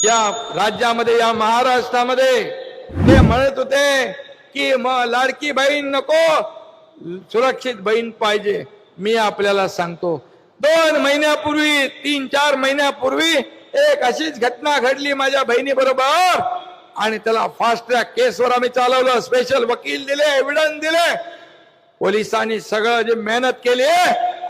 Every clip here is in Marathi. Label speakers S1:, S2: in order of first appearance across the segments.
S1: या राज्यामध्ये या महाराष्ट्रामध्ये ते म्हणत होते की मग लाडकी बहीण नको, सुरक्षित बहीण पाहिजे. मी आपल्याला सांगतो 2 महिन्यापूर्वी 3-4 महिन्यापूर्वी एक अशीच घटना घडली माझ्या बहिणी बरोबर आणि त्याला फास्ट ट्रॅक केसवर आम्ही चालवलं. स्पेशल वकील दिले, एव्हिडन्स दिले, पोलिसांनी सगळं जे मेहनत केली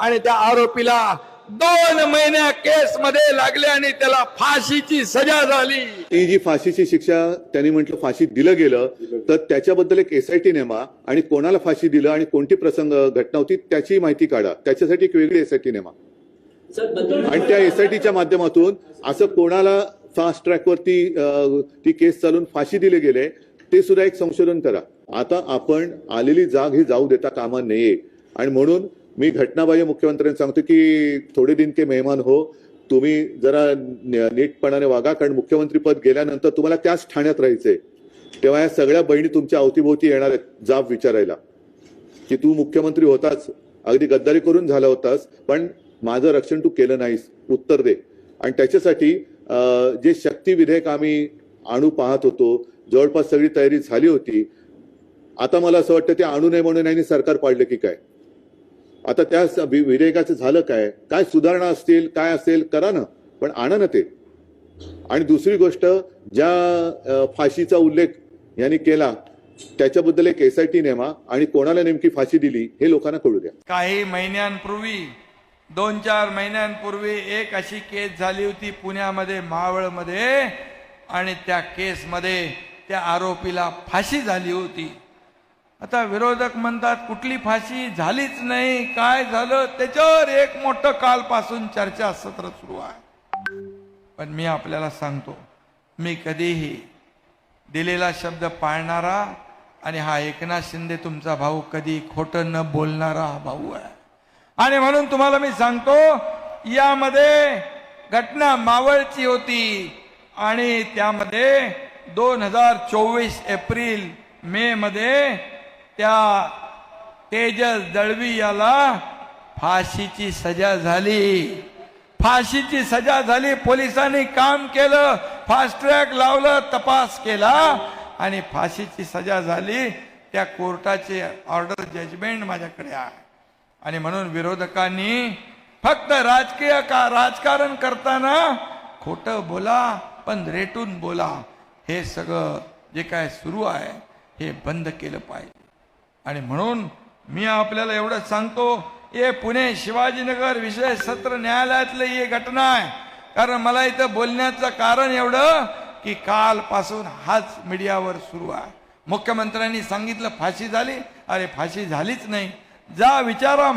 S1: आणि त्या आरोपीला 2 महिन्या केस मध्ये लागले आणि त्याला फाशीची सजा झाली.
S2: ती जी फाशीची शिक्षा त्यांनी म्हटलं फाशी दिलं गेलं तर त्याच्याबद्दल एक SIT नेमा आणि कोणाला फाशी दिलं आणि कोणती प्रसंग घटना होती त्याची माहिती काढा. त्याच्यासाठी एक वेगळी SIT नेमा आणि त्या SITच्या माध्यमातून असं कोणाला फास्ट ट्रॅकवरती ती केस चालून फाशी दिले गेले ते सुद्धा एक संशोधन करा. आता आपण आलेली जाग ही जाऊ देता कामा नये आणि म्हणून मी घटनाबाह्य मुख्यमंत्र्यांना सांगतो की थोडे दिन के मेहमान हो, तुम्ही जरा नीटपणाने वागा, कारण मुख्यमंत्री पद गेल्यानंतर तुम्हाला त्याच ठाण्यात राहायचंय. तेव्हा या सगळ्या बहिणी तुमच्या अवतीभोवती येणार आहेत जाब विचारायला की तू मुख्यमंत्री होताच, अगदी गद्दारी करून झाला होतास, पण माझं रक्षण तू केलं नाहीस, उत्तर दे. आणि त्याच्यासाठी जे शक्ती विधेयक आम्ही आणू पाहत होतो, जवळपास सगळी तयारी झाली होती. आता मला असं वाटतं ते आणू नये म्हणून यांनी सरकार पाडलं की काय. आता त्या विधेयकाचं झालं काय, काय सुधारणा असतील, काय असेल करा ना, पण आणा ना ते. आणि दुसरी गोष्ट, ज्या फाशीचा उल्लेख यांनी केला त्याच्याबद्दल एक SIT नेमा आणि कोणाला नेमकी फाशी दिली हे लोकांना कळू द्या.
S1: काही महिन्यांपूर्वी 2-4 महिन्यांपूर्वी एक अशी केस झाली होती पुण्यामध्ये, मावळमध्ये, आणि त्या केसमध्ये त्या आरोपीला फाशी झाली होती. आता विरोधक म्हणतात कुठली फाशी झालीच नाही, काय झालं, त्याच्यावर एक मोठं कालपासून चर्चा सत्र सुरू आहे. पण मी आपल्याला सांगतो, मी कधीही दिलेला शब्द पाळणारा आणि हा एकनाथ शिंदे तुमचा भाऊ कधी खोटं न बोलणारा भाऊ आहे. आणि म्हणून तुम्हाला मी सांगतो, यामध्ये घटना मावळची होती आणि त्यामध्ये 2024 एप्रिल मे मध्ये त्या तेजस दळवी याला फाशीची सजा झाली. फाशीची सजा झाली. पोलिसांनी काम केलं, फास्ट ट्रॅक लावलं, तपास केला आणि फाशीची सजा झाली. त्या कोर्टाचे ऑर्डर जजमेंट माझ्याकडे आहे. आणि म्हणून विरोधकांनी फक्त राजकारण करताना खोटं बोला पण रेटून बोला, हे सगळं जे काय सुरू आहे हे बंद केलं पाहिजे. आणि म्हणून मी आपल्याला एवढंच सांगतो, हे पुणे शिवाजीनगर विशेष सत्र न्यायालयातली ही घटना आहे. कारण मला इथं बोलण्याचं कारण एवढं की कालपासून हाच मीडियावर सुरू आहे. मुख्यमंत्र्यांनी सांगितलं फाशी झाली, अरे फाशी झालीच नाही. जा विचारा